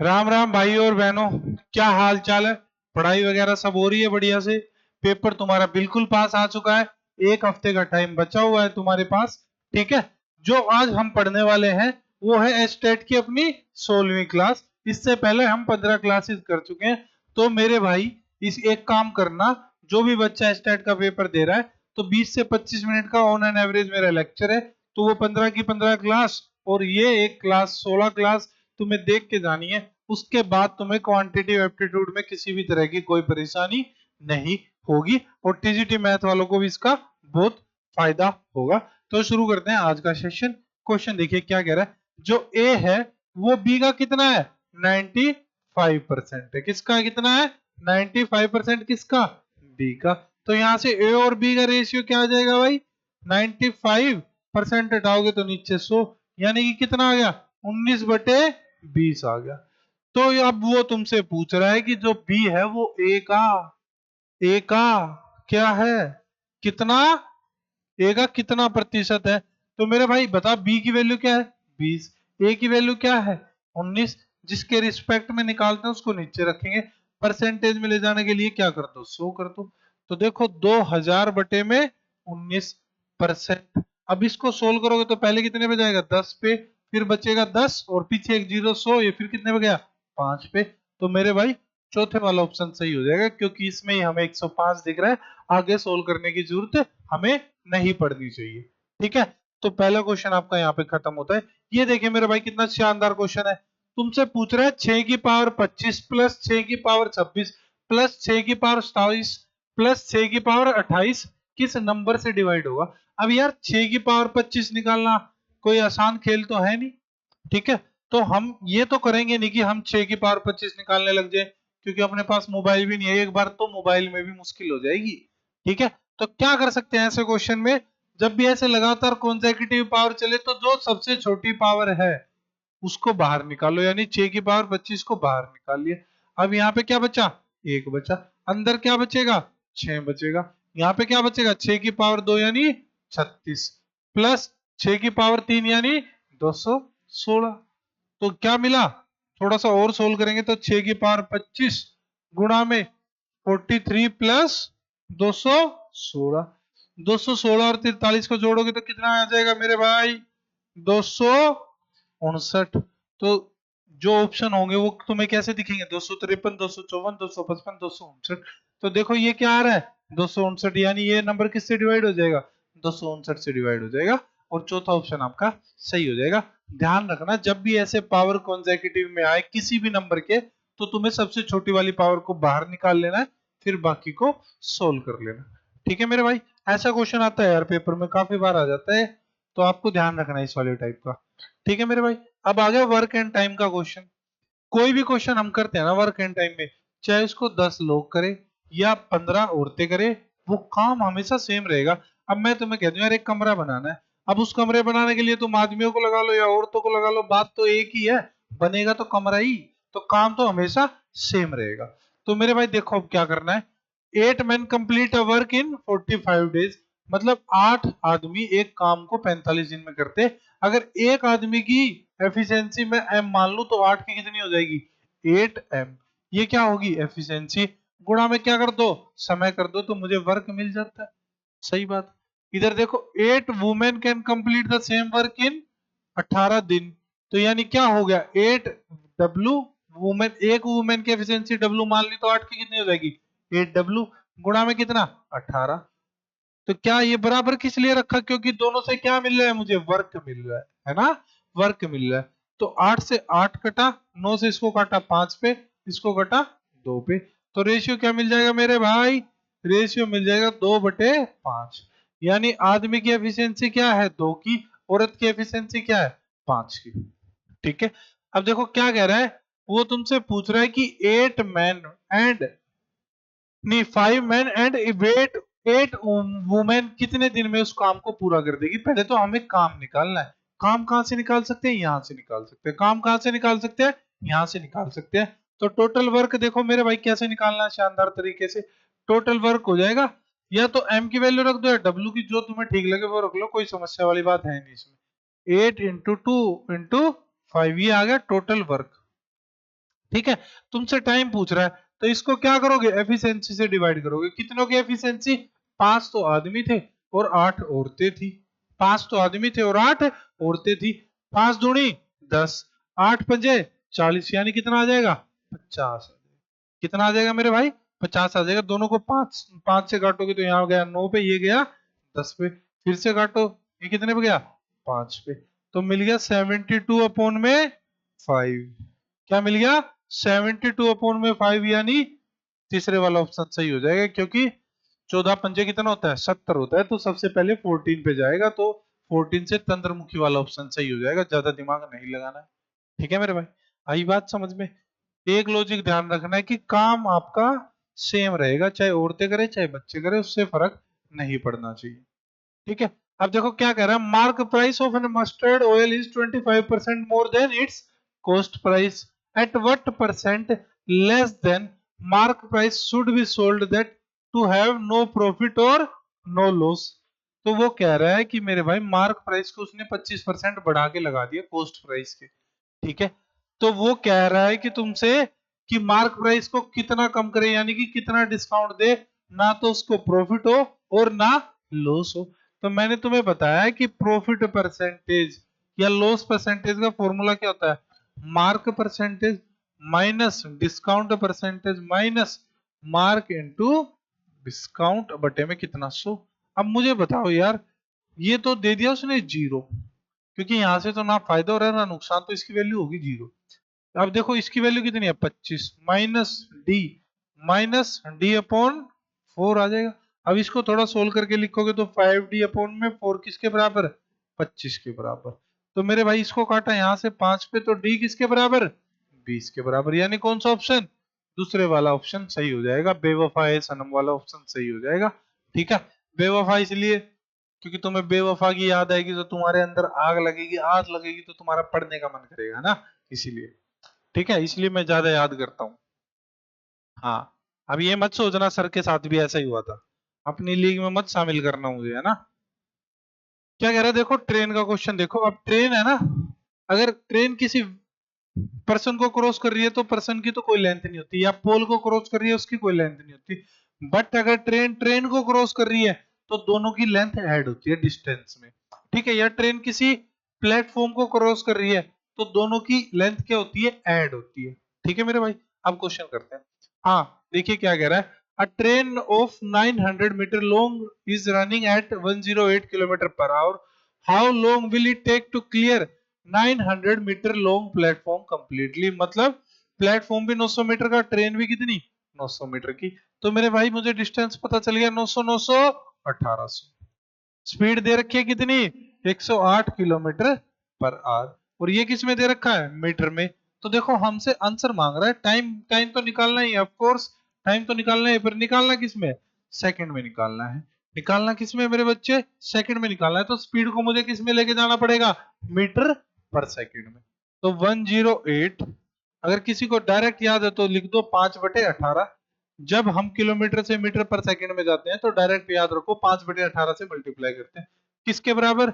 राम राम भाई और बहनों, क्या हाल चाल है। पढ़ाई वगैरह सब हो रही है बढ़िया से। पेपर तुम्हारा बिल्कुल पास आ चुका है। एक हफ्ते का टाइम बचा हुआ है तुम्हारे पास। ठीक है। जो आज हम पढ़ने वाले हैं वो है एस्टेट की अपनी 16वीं क्लास। इससे पहले हम 15 क्लासेस कर चुके हैं। तो मेरे भाई, इस एक काम करना, जो भी बच्चा एस्टेट का पेपर दे रहा है तो 20 से 25 मिनट का ऑन एन एवरेज मेरा लेक्चर है। तो वो 15 की 15 क्लास और ये एक क्लास 16 क्लास तुम्हें देख के जानी है। उसके बाद तुम्हें क्वांटिटेटिव एप्टीट्यूड में किसी भी तरह की कोई परेशानी नहीं होगी और टीजीटी मैथ वालों को भी इसका बहुत फायदा होगा। तो शुरू करते हैं आज का सेशन। क्वेश्चन देखिए क्या कह रहा है। जो ए है वो बी का कितना है, 95% है। किसका कितना है, 95% किसका, बी का। तो यहां से ए और बी का रेशियो क्या आ जाएगा भाई, 95% हटाओगे तो नीचे 100, यानी कि कितना आ गया, 19/20 आ गया। तो अब वो तुमसे पूछ रहा है कि जो बी है वो ए का क्या है, कितना, ए का कितना प्रतिशत है। तो मेरे भाई बता, बी की वैल्यू क्या है 20, ए की वैल्यू क्या है 19। जिसके रिस्पेक्ट में निकालते हैं उसको नीचे रखेंगे। परसेंटेज में ले जाने के लिए क्या कर दो, 100 कर दो। तो देखो 2000 बटे में 19%। अब इसको सोल्व करोगे तो पहले कितने पे जाएगा, 10 पे, फिर बचेगा 10 और पीछे एक जीरो 100, ये फिर कितने पे गया, 5 पे। तो मेरे भाई चौथे वाला ऑप्शन सही हो जाएगा, क्योंकि इसमें ही हमें 105 दिख रहा है। आगे सोल्व करने की जरूरत हमें नहीं पढ़नी चाहिए। ठीक है। तो पहला क्वेश्चन आपका यहाँ पे खत्म होता है। ये देखिए मेरे भाई कितना शानदार क्वेश्चन है। तुमसे पूछ रहा है 6 की पावर 25 प्लस 6 की पावर 26 प्लस 6 की पावर 27 प्लस 6 की पावर 28 किस नंबर से डिवाइड होगा। अब यार 6 की पावर 25 निकालना कोई आसान खेल तो है नहीं। ठीक है। तो हम ये तो करेंगे नहीं कि हम 6 की पावर 25 निकालने लग जाए, क्योंकि अपने पास मोबाइल भी नहीं है। एक बार तो मोबाइल में भी मुश्किल हो जाएगी। ठीक है। तो क्या कर सकते हैं ऐसे क्वेश्चन में, जब भी ऐसे लगातार कॉन्सेक्यूटिव पावर चले तो जो सबसे छोटी पावर है उसको बाहर निकालो, यानी 6 की पावर 25 को बाहर निकाल लिया। अब यहाँ पे क्या बचा, एक बचा। अंदर क्या बचेगा, 6 बचेगा। यहाँ पे क्या बचेगा, 6 की पावर 2 यानी 36 प्लस 6 की पावर 3 यानी 216। तो क्या मिला, थोड़ा सा और सोल्व करेंगे तो 6 की पावर 25 गुणा में 43 प्लस 216, 216 और 43 को जोड़ोगे तो कितना आ जाएगा मेरे भाई, 259। तो जो ऑप्शन होंगे वो तुम्हें कैसे दिखेंगे, 253, 254, 255, 259। तो देखो ये क्या आ रहा है, 259, यानी ये नंबर किससे डिवाइड हो जाएगा, 259 से डिवाइड हो जाएगा। और चौथा ऑप्शन आपका सही हो जाएगा। ध्यान रखना, जब भी ऐसे पावर कॉन्सेक्यूटिव में आए किसी भी नंबर के, तो तुम्हें सबसे छोटी वाली पावर को बाहर निकाल लेना है, फिर बाकी को सोल्व कर लेना। ठीक है मेरे भाई। ऐसा क्वेश्चन आता है यार पेपर में, काफी बार आ जाता है। तो आपको ध्यान रखना है इस वाले टाइप का। ठीक है मेरे भाई। अब आ गया वर्क एंड टाइम का क्वेश्चन। कोई भी क्वेश्चन हम करते हैं ना वर्क एंड टाइम में, चाहे उसको 10 लोग करें या 15 औरतें करें, वो काम हमेशा सेम रहेगा। अब मैं तुम्हें कह दूं यार एक कमरा बनाना है, अब उस कमरे बनाने के लिए तुम आदमियों को लगा लो या औरतों को लगा लो, बात तो एक ही है, बनेगा तो कमरा ही। तो काम तो हमेशा सेम रहेगा। तो मेरे भाई देखो अब क्या करना है। 8 men complete a work in 45 days, मतलब 8 आदमी एक काम को 45 दिन में करते। अगर एक आदमी की एफिशिएंसी में एम मान लू तो 8 की कितनी हो जाएगी, 8m। ये क्या होगी एफिशिएंसी, गुणा में क्या कर दो, समय कर दो, तो मुझे वर्क मिल जाता है। सही बात। इधर देखो 8 women can complete the same work in 18 दिन। तो यानी क्या हो गया, 8w वुमेन, एक वुमेन की एफिशिएंसी w मान ली तो 8 की कितनी हो जाएगी, 8w, गुणा में कितना 18। तो क्या ये बराबर किस लिए रखा, क्योंकि दोनों से क्या मिल रहा है, मुझे वर्क मिल रहा है ना, वर्क मिल रहा है। तो 8 से 8 कटा, 9 से इसको काटा 5 पे, इसको कटा 2 पे। तो रेशियो क्या मिल जाएगा मेरे भाई, रेशियो मिल जाएगा 2/5। यानी आदमी की एफिशिएंसी क्या है 2 की, औरत की एफिशिएंसी क्या है 5 की। ठीक है। अब देखो क्या कह रहा है, वो तुमसे पूछ रहा है कि 8 मैन एंड, नहीं 5 मैन एंड वेट 8 वुमेन कितने दिन में उस काम को पूरा कर देगी। पहले तो हमें काम निकालना है। काम कहां से निकाल सकते हैं, यहां से निकाल सकते हैं। काम कहां से निकाल सकते हैं, यहां से निकाल सकते हैं। तो टोटल वर्क देखो मेरे भाई कैसे निकालना है शानदार तरीके से। टोटल वर्क हो जाएगा, या तो एम की वैल्यू रख दो या डब्ल्यू की, जो तुम्हें ठीक लगे वो रख लो, कोई समस्या वाली बात है नहीं इसमें। 8 इंटू 2 इंटू 5, ये आ गया टोटल वर्क। ठीक है, तुमसे टाइम पूछ रहा है तो इसको क्या करोगे, एफिशिएंसी से डिवाइड करोगे। कितनों की एफिशिएंसी, 5 तो आदमी थे और 8 औरतें थी। 5 तो आदमी थे और 8 औरतें थी। 5 दूनी 10, 8 पंजे 40, यानी कितना आ जाएगा 50। कितना आ जाएगा मेरे भाई, 50 आ जाएगा। दोनों को 5 5 से काटोगे तो यहाँ गया 9 पे, ये गया 10 पे। फिर से काटो, ये कितने पे गया 5 पे। तो मिल गया 72 अपॉन में 5। क्या मिल गया 72 अपॉन में 5, यानी तीसरे वाला ऑप्शन सही हो जाएगा, क्योंकि 14 पंजे कितना होता है 70 होता है, तो सबसे पहले 14 पे जाएगा, तो 14 से तंत्रमुखी वाला ऑप्शन सही हो जाएगा, ज्यादा दिमाग नहीं लगाना है। ठीक है मेरे भाई, आई बात समझ में। एक लॉजिक ध्यान रखना है कि काम आपका सेम रहेगा, चाहे औरतें करें चाहे बच्चे करें, उससे फर्क नहीं पड़ना चाहिए। ठीक है, अब देखो क्या कह रहा है, mark price of an mustard oil is 25% more than its cost price, at what percent less than mark price should be sold that to have no profit और नो लॉस। तो वो कह रहा है कि मेरे भाई मार्क प्राइस को उसने 25% बढ़ा के लगा दिया कॉस्ट प्राइस के। ठीक है, तो वो कह रहा है कि तुमसे कि मार्क प्राइस को कितना कम करे, यानी कि कितना डिस्काउंट दे, ना तो उसको प्रॉफिट हो और ना लॉस हो। तो मैंने तुम्हें बताया कि प्रॉफिट परसेंटेज या लॉस परसेंटेज का फॉर्मूला क्या होता है, mark percentage minus discount percentage minus mark into discount बटे में कितना 100। अब मुझे बताओ यार, ये तो दे दिया उसने 0, क्योंकि यहां से तो ना फायदा हो रहा है ना नुकसान, तो इसकी वैल्यू होगी 0। अब देखो इसकी वैल्यू कितनी है 25, माइनस डी अपॉन 4 आ जाएगा। अब इसको थोड़ा सोल्व करके लिखोगे तो 5d अपॉन में 4 किसके बराबर, 25 के बराबर। तो मेरे भाई इसको काटा यहां से 5 पे, तो डी किसके बराबर 20 के बराबर, यानी कौन सा ऑप्शन, दूसरे वाला ऑप्शन सही हो जाएगा, बेवफा है सनम वाला ऑप्शन सही हो जाएगा। ठीक है, बेवफा इसलिए क्योंकि तुम्हें बेवफा की याद आएगी तो तुम्हारे अंदर आग लगेगी तो तुम्हारा पढ़ने का मन करेगा ना, इसीलिए। ठीक है, इसलिए मैं ज्यादा याद करता हूँ। हाँ, अब ये मत सोचना सर के साथ भी ऐसा ही हुआ था, अपनी लीग में मत शामिल करना मुझे, है ना। क्या कह रहा है, देखो ट्रेन का क्वेश्चन देखो। अब ट्रेन है ना, अगर ट्रेन किसी पर्सन को क्रॉस कर रही है तो पर्सन की तो कोई लेंथ नहीं होती, या पोल को क्रॉस कर रही है उसकी कोई लेंथ नहीं होती। बट अगर ट्रेन ट्रेन को क्रॉस कर रही है तो दोनों की लेंथ ऐड होती है डिस्टेंस में। ठीक है, या ट्रेन किसी प्लेटफॉर्म को क्रॉस कर रही है तो दोनों की लेंथ क्या होती है, ऐड होती है। ठीक है मेरे भाई, अब क्वेश्चन करते हैं। हाँ, देखिए क्या कह रहा है, a train of 900 metre long is running at 108 kilometre per hour, how long will it take to clear 900 metre long platform completely. मतलब प्लेटफॉर्म भी 900 मीटर का, ट्रेन भी कितनी 900 मीटर की। तो मेरे भाई मुझे डिस्टेंस पता चल गया 900 900 1800। स्पीड दे रखी है कितनी 108 किलोमीटर पर आवर, और ये किस में दे रखा है मीटर में। तो देखो हमसे आंसर मांग रहा है, टाइम टाइम तो निकालना ही है, ऑफ कोर्स टाइम तो निकालना है, पर निकालना किस में, सेकंड में निकालना है। निकालना किस में मेरे बच्चे, सेकंड में निकालना है, तो स्पीड को मुझे किस में लेके जाना पड़ेगा, मीटर पर सेकंड में। तो 108, अगर किसी को डायरेक्ट याद है तो लिख दो 5/18। जब हम किलोमीटर से मीटर पर सेकंड में जाते हैं तो डायरेक्ट याद रखो 5/18 से मल्टीप्लाई करते हैं, किसके बराबर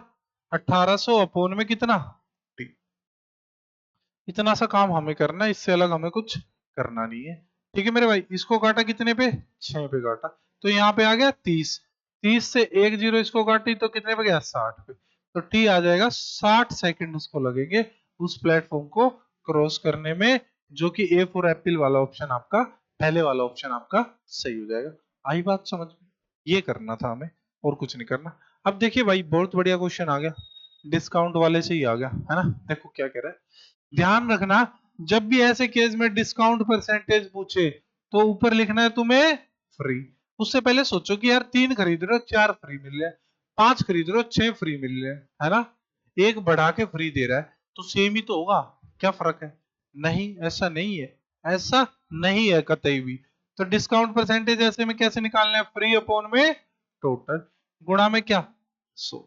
1800 अपोन में कितना T। इतना सा काम हमें करना है, इससे अलग हमें कुछ करना नहीं है। ठीक है मेरे भाई, इसको काटा कितने पे 6 पे काटा, तो यहाँ पे आ गया 30। 30 से एक जीरो इसको काटी तो कितने पे गया 60 पे। तो टी आ जाएगा 60 सेकंड उसको लगेंगे उस प्लेटफॉर्म को क्रॉस करने में, जो कि ए फॉर एप्पल वाला ऑप्शन आपका, पहले वाला ऑप्शन आपका सही हो जाएगा। आई बात समझ में, ये करना था हमें और कुछ नहीं करना। अब देखिए भाई बहुत बढ़िया क्वेश्चन आ गया, डिस्काउंट वाले से ही आ गया, है ना। देखो क्या कह रहा है, ध्यान रखना, जब भी ऐसे केस में डिस्काउंट परसेंटेज पूछे तो ऊपर लिखना है तुम्हें फ्री। उससे पहले सोचो कि यार 3 खरीद रहे हो 4 फ्री मिल रहे हैं, 5 खरीद रहे हो 6 फ्री मिल रहे हैं, है ना। एक बढ़ा के फ्री दे रहा है तो सेम ही तो होगा, क्या फर्क है। नहीं, ऐसा नहीं है, ऐसा नहीं है कतई भी। तो डिस्काउंट परसेंटेज ऐसे में कैसे निकालना है, फ्री अपॉन में टोटल, गुणा में क्या 100।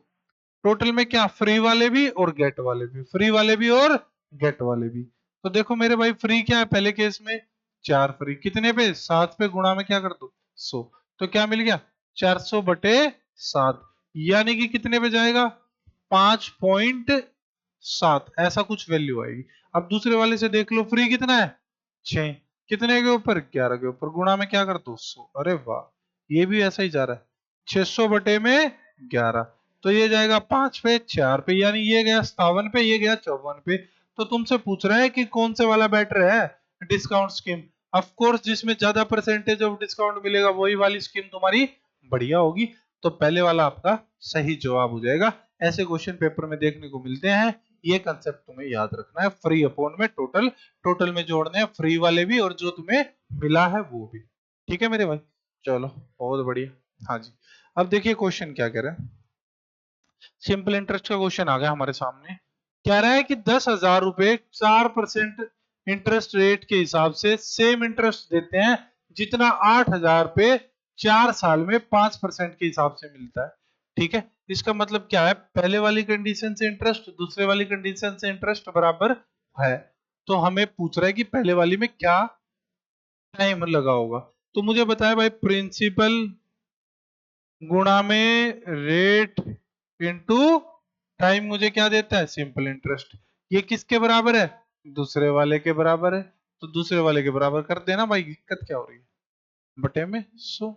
टोटल में क्या, फ्री वाले भी और गेट वाले भी, फ्री वाले भी और गेट वाले भी। तो देखो मेरे भाई फ्री क्या है, पहले केस में 4 फ्री, कितने पे 7 पे, गुणा में क्या कर दो 100। तो क्या मिल गया 400/7, यानी कि कितने पे जाएगा 5.7, ऐसा कुछ वैल्यू आएगी। अब दूसरे वाले से देख लो फ्री कितना है 6 कितने के ऊपर 11 के ऊपर, गुणा में क्या कर 200। अरे वाह, ये भी ऐसा ही जा रहा है। 600 बटे में 11, तो ये जाएगा 5 पे 4 पे, यानी ये गया 57 पे, ये गया 54 पे। तो तुमसे पूछ रहा है कि कौन से वाला बेटर है डिस्काउंट स्कीम। ऑफ कोर्स जिसमें ज्यादा परसेंटेज ऑफ डिस्काउंट मिलेगा वही वाली स्कीम तुम्हारी बढ़िया होगी। तो पहले वाला आपका सही जवाब हो जाएगा। ऐसे क्वेश्चन पेपर में देखने को मिलते हैं। ये कंसेप्ट तुम्हें याद रखना है। फ्री अपॉन में टोटल, टोटल में जोड़ने हैं फ्री वाले भी और जो तुम्हें मिला है वो भी। ठीक है मेरे भाई, चलो बहुत बढ़िया। हाँ जी, अब देखिए क्वेश्चन क्या कह रहा है। सिंपल इंटरेस्ट का क्वेश्चन आ गया हमारे सामने। कह रहा है कि 10,000 रुपए 4% इंटरेस्ट रेट के हिसाब से सेम इंटरेस्ट देते हैं जितना 8,000 पे 4 साल में 5% के हिसाब से मिलता है। ठीक है, इसका मतलब क्या है, पहले वाली कंडीशन से इंटरेस्ट दूसरे वाली कंडीशन से इंटरेस्ट बराबर है। तो हमें पूछ रहा है कि पहले वाली में क्या टाइम लगा होगा। तो मुझे बताया भाई, प्रिंसिपल गुणा में रेट इंटू टाइम मुझे क्या देता है, सिंपल इंटरेस्ट। ये किसके बराबर है, दूसरे वाले के बराबर है। तो दूसरे वाले के बराबर कर देना भाई, दिक्कत क्या हो रही है, बटे में 100।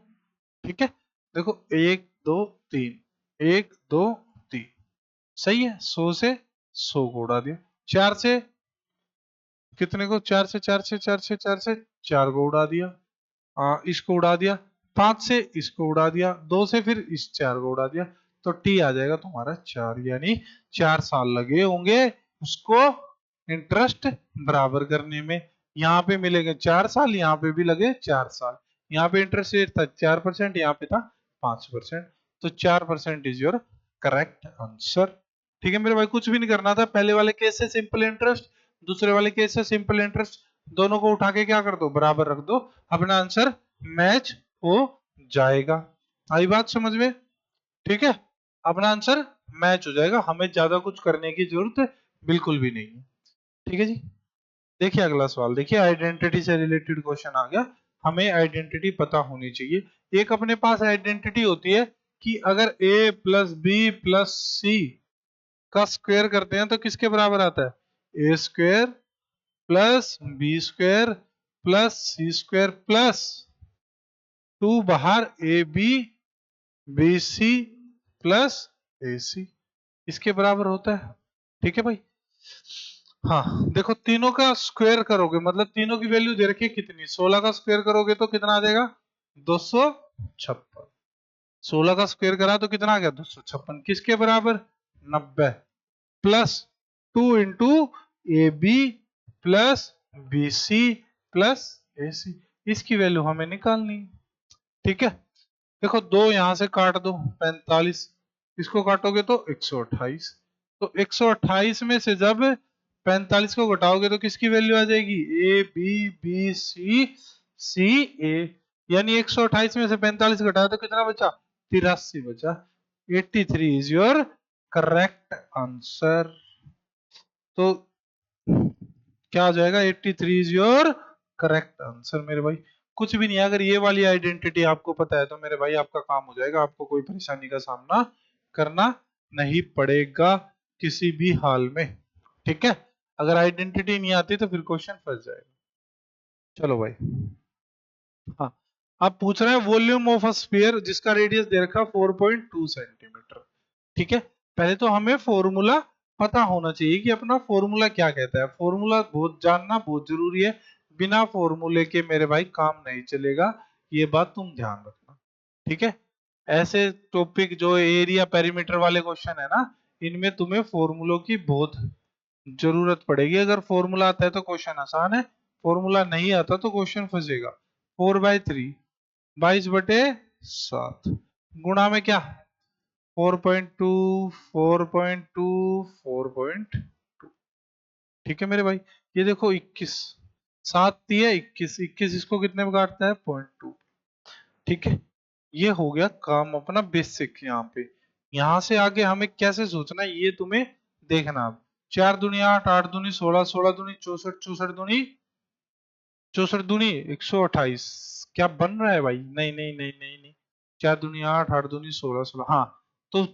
ठीक है, देखो 1 2 3, 1 2 3, सही है। 100 से 100 को उड़ा दिया, 4 से कितने को, 4 से 4 से 4 से 4 से 4 को उड़ा दिया, इसको उड़ा दिया, 5 से इसको उड़ा दिया, 2 से फिर इस 4 को उड़ा दिया। तो टी आ जाएगा तुम्हारा 4, यानी 4 साल लगे होंगे उसको इंटरेस्ट बराबर करने में। यहाँ पे मिलेंगे 4 साल, यहाँ पे भी लगे 4 साल। यहाँ पे इंटरेस्ट रेट था 4%, यहाँ पे था 5%। तो 4% इज योर करेक्ट आंसर। ठीक है मेरे भाई, कुछ भी नहीं करना था। पहले वाले केस से सिंपल इंटरेस्ट, दूसरे वाले केस से सिंपल इंटरेस्ट, दोनों को उठा के क्या कर दो, बराबर रख दो, अपना आंसर मैच हो जाएगा। आई बात समझ में। ठीक है, अपना आंसर मैच हो जाएगा, हमें ज्यादा कुछ करने की जरूरत बिल्कुल भी नहीं है। ठीक है जी, देखिए अगला सवाल देखिए, आइडेंटिटी से रिलेटेड क्वेश्चन आ गया। हमें आइडेंटिटी पता होनी चाहिए। एक अपने पास आइडेंटिटी होती है कि अगर a plus B plus C का स्क्वायर करते हैं तो किसके बराबर आता है, A square plus B square plus C square plus 2 बाहर A B B C plus A C, इसके बराबर होता है। ठीक है भाई, हाँ देखो तीनों का स्क्वायर करोगे, मतलब तीनों की वैल्यू दे रखी है कितनी, 16 का स्क्वायर करोगे तो कितना आ जाएगा, 256। 16 का स्क्वायर करा तो कितना आ गया, 256, किसके बराबर, 90 plus 2 into A B plus B C plus A C, इसकी वैल्यू हमें निकालनी। ठीक है, देखो 2 यहां से काट दो, 45, इसको काटोगे तो 128। तो 128 में से जब 45 को घटाओगे तो किसकी वैल्यू आ जाएगी, ए बी बी सी सी ए, यानी 128 में से 45 घटाया तो कितना बचा, 83 बचा। 83 इज योर करेक्ट आंसर। तो क्या आ जाएगा, 83 इज योर करेक्ट आंसर मेरे भाई। कुछ भी नहीं है, अगर ये वाली आइडेंटिटी आपको पता है तो मेरे भाई आपका काम हो जाएगा, आपको कोई परेशानी का सामना करना नहीं पड़ेगा किसी भी हाल में। ठीक है, अगर आइडेंटिटी नहीं आती तो फिर क्वेश्चन फंस जाएगा। चलो भाई, हाँ अब पूछ रहा है वॉल्यूम ऑफ अ स्फीयर जिसका रेडियस दे रखा 4.2 सेंटीमीटर। ठीक है, पहले तो हमें फॉर्मूला पता होना चाहिए कि अपना फॉर्मूला क्या कहता है। फॉर्मूला बहुत जानना बहुत जरूरी है, बिना फॉर्मूले के मेरे भाई काम नहीं चलेगा, ये बात तुम ध्यान रखना। ठीक है, ऐसे टॉपिक जो एरिया पेरीमीटर वाले क्वेश्चन है ना, इनमें तुम्हें फॉर्मूलों की बहुत जरूरत पड़ेगी। अगर फॉर्मूला आता है तो क्वेश्चन आसान है, फॉर्मूला नहीं आता तो क्वेश्चन फंसेगा। 4/3 22/7 गुणा में क्या, 4.2 4.2 4.2। ठीक है मेरे भाई, ये देखो 21, 7 दिया 21, 21 इसको कितने में काटता है, 0.2। ठीक है, ये हो गया काम अपना बेसिक। यहाँ पे यहाँ से आगे हमें कैसे सोचना है ये तुम्हें देखना। अब 4 दूनी 8, 8 दूनी 16, 16 दूनी 64, 64 दूनी 64 दूनी 128। क्या बन रहा है भाई, नहीं नहीं नहीं नहीं नहीं, 4 दूनी 8, 8 दूनी 16, 16, हाँ। तो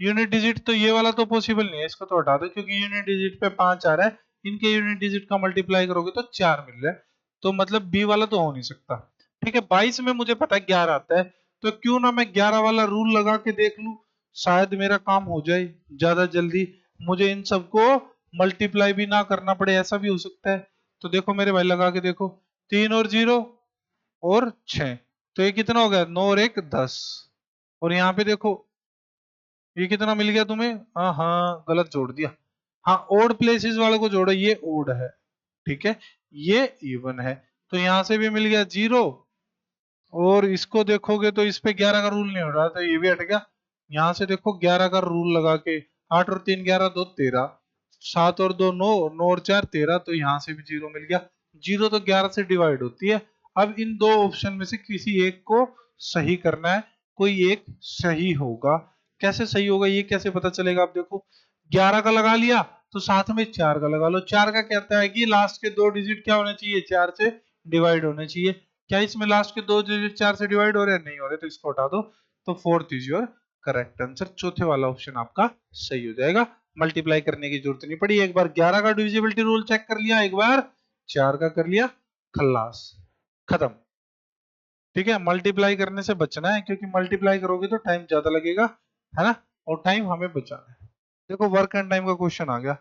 यूनिट डिजिट तो ये वाला तो पॉसिबल नहीं है, इसको तो हटा दो क्योंकि यूनिट डिजिट पे 5 आ रहा है, इनके यूनिट डिजिट का मल्टीप्लाई करोगे तो 4 मिल रहा है। तो मतलब बी वाला तो हो नहीं सकता। ठीक है, 22 में मुझे पता है 11 आता है, तो क्यों ना मैं 11 वाला रूल लगा के देख लूं, शायद मेरा काम हो जाए ज्यादा जल्दी, मुझे इन सबको मल्टीप्लाई भी ना करना पड़े, ऐसा भी हो सकता है। तो देखो मेरे भाई लगा के देखो, 3 और 0 और 6, तो ये कितना हो गया, 9 और 1 10। और यहाँ पे देखो ये कितना मिल गया तुम्हें, हाँ हाँ गलत जोड़ दिया, हाँ ओड प्लेसेस वाले को जोड़ो, ये ओड है, ठीक है, ये इवन है, तो यहां से भी मिल गया 0। और इसको देखोगे तो इस पे 11 का रूल नहीं हो रहा, तो ये भी हट गया। यहां से देखो 11 का रूल लगा के, 8 और 3 11 2 13, 7 और 2 9, 9 और 4 13, तो यहां से भी 0 मिल गया। 0 तो 11 से डिवाइड होती है। अब इन दो ऑप्शन में से किसी एक को सही करना है, कोई एक सही होगा। कैसे सही होगा ये कैसे पता चलेगा, आप देखो 11 का लगा लिया तो साथ में 4 का लगा लो। 4 का कहता है कि लास्ट के दो डिजिट क्या होने चाहिए, 4 से डिवाइड होने चाहिए। क्या इसमें लास्ट के दो डिजिट 4 से डिवाइड हो रहे हैं, नहीं हो रहे, तो इसको हटा दो। तो fourth is your correct answer, चौथे वाला ऑप्शन आपका सही हो जाएगा। मल्टीप्लाई करने की जरूरत नहीं पड़ी, एक बार 11 का डिविजिबिलिटी रूल चेक कर लिया, एक बार 4 का कर लिया, खल्लास, खत्म। ठीक है, मल्टीप्लाई करने से बचना है, क्योंकि मल्टीप्लाई करोगे तो टाइम ज्यादा लगेगा, है ना, और टाइम हमें बचाना है। देखो वर्क एंड टाइम का क्वेश्चन आ गया।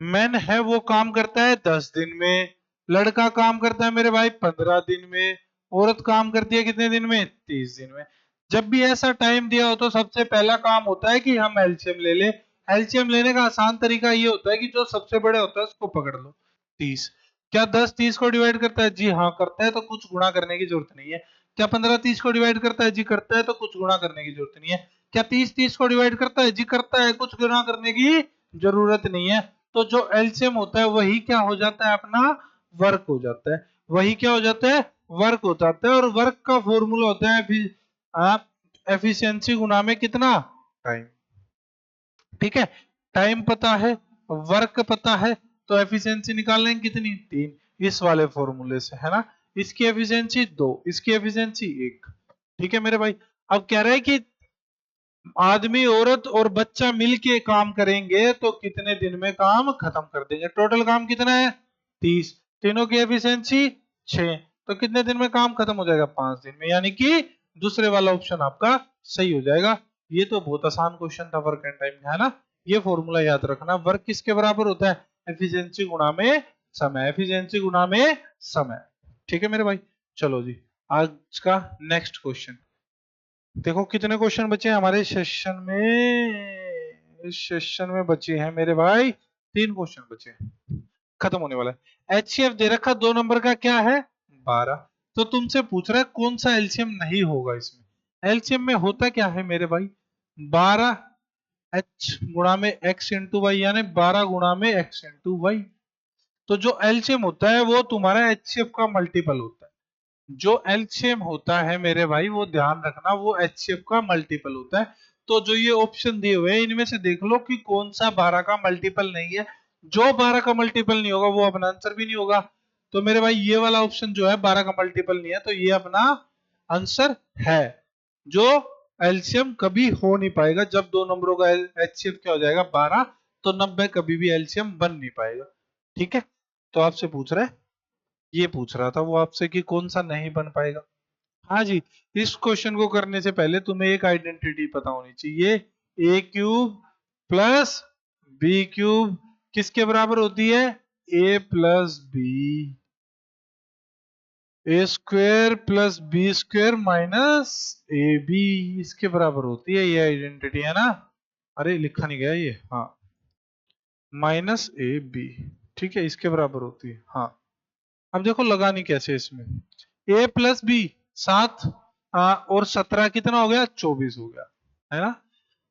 मैन है वो काम करता है 10 दिन में, लड़का काम करता है मेरे भाई 15 दिन में, औरत काम करती है कितने दिन में, 30 दिन में। जब भी ऐसा टाइम दिया हो तो सबसे पहला काम होता है कि हम एलसीएम ले ले। एलसीएम लेने का आसान तरीका ये होता है कि जो सबसे बड़े होता है उसको पकड़ लो, 30। क्या 10 30 को डिवाइड करता है, जी हाँ करता है, तो कुछ गुणा करने की जरूरत नहीं है। क्या 15 30 को डिवाइड करता है, जी करता है, तो कुछ गुणा करने की जरूरत नहीं है। क्या 30 30 को डिवाइड करता है, जी करता है, कुछ गुणा करने की जरूरत नहीं है। तो जो एलसीएम होता है वही क्या हो जाता है, अपना वर्क हो जाता है, वही क्या हो जाता है, वर्क हो जाता है। और वर्क का फॉर्मूला होता है एफिशिएंसी गुना में कितना, टाइम। ठीक है, टाइम पता है, वर्क पता है, तो एफिशिएंसी निकाल लेंगे कितनी, 3, इस वाले फॉर्मूले से, है ना। इसकी एफिशिएंसी 2, इसकी एफिशिएंसी 1। ठीक है मेरे भाई, अब कह रहे हैं कि आदमी औरत और बच्चा मिलके काम करेंगे तो कितने दिन में काम खत्म कर देंगे। टोटल काम कितना है, 30, तीनों की एफिशिएंसी 6, तो कितने दिन में काम खत्म हो जाएगा, 5 दिन में, यानी कि दूसरे वाला ऑप्शन आपका सही हो जाएगा। ये तो बहुत आसान क्वेश्चन था वर्क एंड टाइम, है ना। ये फॉर्मूला याद रखना, वर्क किसके बराबर होता है, एफिशिएंसी गुणा में समय, एफिशिएंसी गुणा में समय। ठीक है मेरे भाई, चलो जी आज का नेक्स्ट क्वेश्चन। देखो कितने क्वेश्चन बचे हैं हमारे सेशन में, इस सेशन में बचे हैं मेरे भाई 3 क्वेश्चन बचे हैं, खत्म होने वाला है। एचसीएफ दे रखा 2 नंबर का क्या है, 12। तो तुमसे पूछ रहा है कौन सा एलसीएम नहीं होगा इसमें। एलसीएम में होता क्या है मेरे भाई, 12 एच गुणा में एक्स इंटू वाई, यानी 12 गुणा में एक्स इंटू वाई। तो जो एलसीएम होता है वो तुम्हारा एचसीएफ का मल्टीपल होता है। जो एलसीएम होता है मेरे भाई, वो ध्यान रखना, वो एचसीएफ का मल्टीपल होता है। तो जो ये ऑप्शन दिए हुए हैं इनमें से देख लो कि कौन सा 12 का मल्टीपल नहीं है। जो 12 का मल्टीपल नहीं होगा वो अपना आंसर भी नहीं होगा। तो मेरे भाई ये वाला ऑप्शन जो है 12 का मल्टीपल नहीं है, तो ये अपना आंसर है। जो एलसीएम कभी हो नहीं पाएगा, जब दो नंबरों का एचसीएफ क्या हो जाएगा 12, तो 90 कभी भी एलसीएम बन नहीं पाएगा। ठीक है, तो आपसे पूछ रहा है, ये पूछ रहा था वो आपसे कि कौन सा नहीं बन पाएगा। हाँ जी, इस क्वेश्चन को करने से पहले तुम्हें एक आइडेंटिटी पता होनी चाहिए, A cube plus B cube किसके बराबर होती है, A plus B, A square plus B square minus A B, इसके बराबर होती है ये आइडेंटिटी, है ना। अरे लिखा नहीं गया ये, हाँ, माइनस ए बी, ठीक है, इसके बराबर होती है, हाँ। अब देखो लगानी कैसे इसमें, ए प्लस बी 7, और 17 कितना हो गया, 24 हो गया, है ना।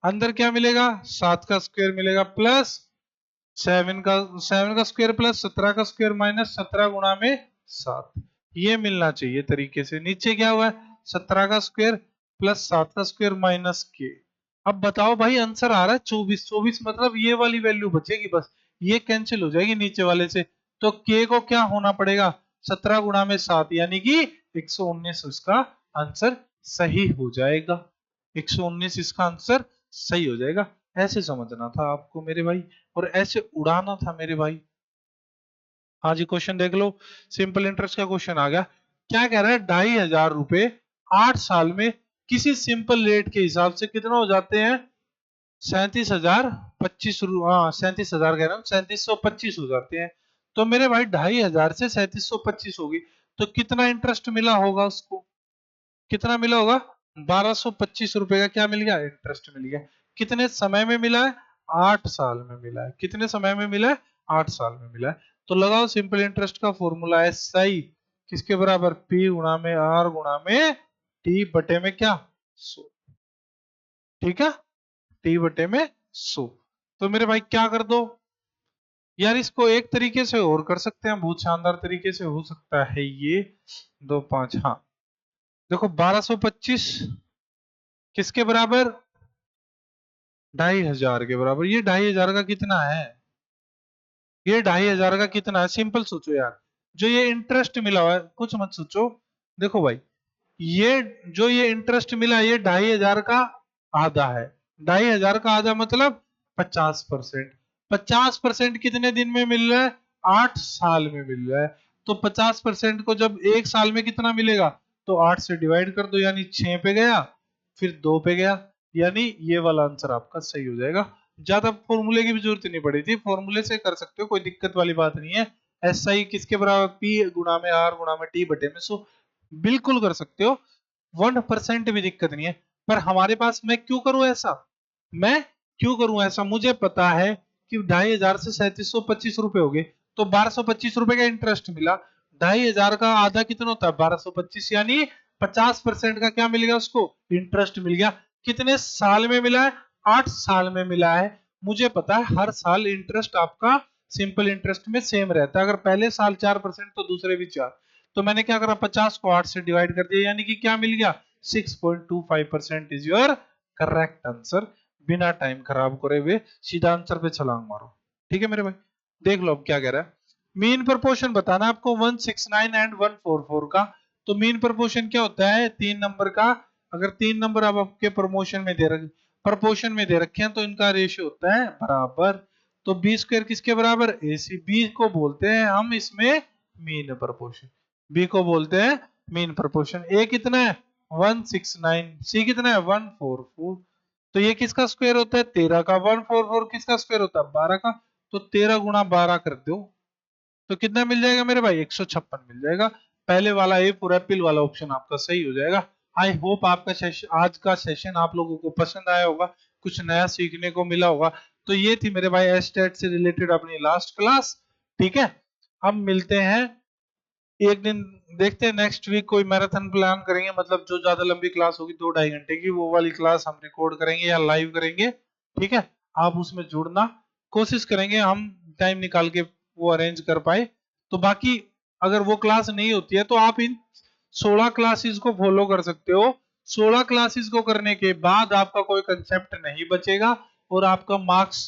अंदर क्या मिलेगा, 7 का स्क्वायर मिलेगा प्लस 7 का स्क्वायर प्लस 17 का स्क्वायर माइनस 17 गुणा में 7, ये मिलना चाहिए तरीके से। नीचे क्या हुआ है, 17 का स्क्वायर प्लस 7 का स्क्वायर माइनस के। अब बताओ भाई आंसर आ रहा है 24, 24 मतलब ये वाली वैल्यू बचेगी बस, ये कैंसिल हो जाएगी नीचे वाले से। तो के को क्या होना पड़ेगा, 17 गुणा में 7 यानी कि 119, इसका आंसर सही हो जाएगा। 119 इसका आंसर सही हो जाएगा। ऐसे समझना था आपको मेरे भाई, और ऐसे उड़ाना था मेरे भाई। हाँ जी, क्वेश्चन देख लो। सिंपल इंटरेस्ट का क्वेश्चन आ गया। क्या कह रहा है, 2,500 रुपए 8 साल में किसी सिंपल रेट के हिसाब से कितना हो जाते हैं? 37,025। हाँ, 37,000 कह रहा हूँ, 3725 हो जाते हैं। तो मेरे भाई 2,500 से 3725 होगी, तो कितना इंटरेस्ट मिला होगा उसको? कितना मिला होगा? 1,225 रुपए का क्या मिल गया? इंटरेस्ट मिल गया। कितने समय में मिला है? 8 साल में मिला है। कितने समय में मिला है? 8 साल में मिला है। तो लगाओ सिंपल इंटरेस्ट का फॉर्मूला है SI किसके बराबर? P गुणा में R गुणा में T बटे में क्या? 100। ठीक है, T बटे में 100। तो मेरे भाई क्या कर दो यार, इसको एक तरीके से और कर सकते हैं, बहुत शानदार तरीके से हो सकता है ये। 2 5, हाँ देखो, 1225 किसके बराबर? 2,500 के बराबर। ये 2,500 का कितना है? ये 2,500 का कितना है? सिंपल सोचो यार, जो ये इंटरेस्ट मिला हुआ है, कुछ मत सोचो। देखो भाई, ये जो ये इंटरेस्ट मिला, ये 2,500 का आधा है। 2,500 का आधा मतलब 50%। 50% कितने दिन में मिल रहा है? 8 साल में मिल रहा है। तो 50% को जब एक साल में कितना मिलेगा, तो 8 से डिवाइड कर दो, यानी 6 पे गया, फिर 2 पे गया, यानी ये वाला आंसर आपका सही हो जाएगा। ज्यादा फॉर्मूले की भी जरूरत नहीं पड़ी थी, फॉर्मूले से कर सकते हो, कोई दिक्कत वाली बात नहीं है। SI किसके बराबर? P गुणा में R गुणा में T बटे में 100। बिल्कुल कर सकते हो, 1% भी दिक्कत नहीं है। पर हमारे पास, मैं क्यों करूं ऐसा? मैं क्यों करूं ऐसा? मुझे पता है कि 2,500 से 3,725 रुपए हो गए, तो 1,225 रुपए का इंटरेस्ट मिला। 2,500 का आधा कितना होता है? 1,225, यानी 50% का क्या मिल गया उसको? इंटरेस्ट मिल गया। कितने साल में मिला है? 8 साल में मिला है। मुझे पता है हर साल इंटरेस्ट आपका सिंपल इंटरेस्ट में सेम रहता है। अगर पहले साल 4% तो दूसरे भी 4। तो मैंने क्या करा, 50 को 8 से डिवाइड कर दिया, यानी कि क्या मिल गया? 6.25% इज योर करेक्ट आंसर। बिना टाइम खराब करे हुए सीधा आंसर पे छलांग मारो। ठीक है मेरे भाई, देख लो अब क्या कह रहा है। मीन प्रोपोर्शन बताना आपको 169 एंड 144 का। तो मीन प्रोपोर्शन क्या होता है? 3 नंबर का, अगर 3 नंबर अब आपके प्रपोर्शन में दे रखे हैं, तो इनका रेशियो होता है बराबर। तो बी स्क्वायर किसके बराबर? AC। बी को बोलते हैं हम इसमें मीन प्रोपोर्शन। बी को बोलते हैं मीन प्रोपोर्शन। ए कितना है? 169। सी कितना है? 144। तो ये किसका स्क्वायर होता है? 13 का। 144 किसका स्क्वायर होता है? 12 का। तो 13 गुणा 12 कर दो, तो कितना मिल जाएगा मेरे भाई? 156 मिल जाएगा। पहले वाला ए फॉर एप्पल वाला ऑप्शन आपका सही हो जाएगा। आई होप आपका सेशन, आज का सेशन आप लोगों को पसंद आया होगा, कुछ नया सीखने को मिला होगा। तो ये थी मेरे भाई एस्टेट से रिलेटेड अपनी लास्ट क्लास। ठीक है, हम मिलते हैं एक दिन, देखते हैं नेक्स्ट वीक कोई मैराथन प्लान करेंगे, मतलब जो ज्यादा लंबी क्लास होगी 2 ढाई घंटे की, वो वाली क्लास हम रिकॉर्ड करेंगे या लाइव करेंगे। ठीक है, आप उसमें जुड़ना, कोशिश करेंगे हम टाइम निकाल के वो अरेंज कर पाए। तो बाकी अगर वो क्लास नहीं होती है, तो आप इन 16 क्लासेस को फॉलो कर सकते हो। 16 क्लासेस को करने के बाद आपका कोई कंसेप्ट नहीं बचेगा, और आपका मार्क्स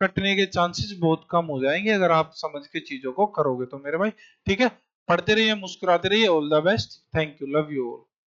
कटने के चांसेस बहुत कम हो जाएंगे अगर आप समझ के चीजों को करोगे तो मेरे भाई। ठीक है, पढ़ते रहिए, मुस्कुराते रहिए। All the best, thank you, love you all.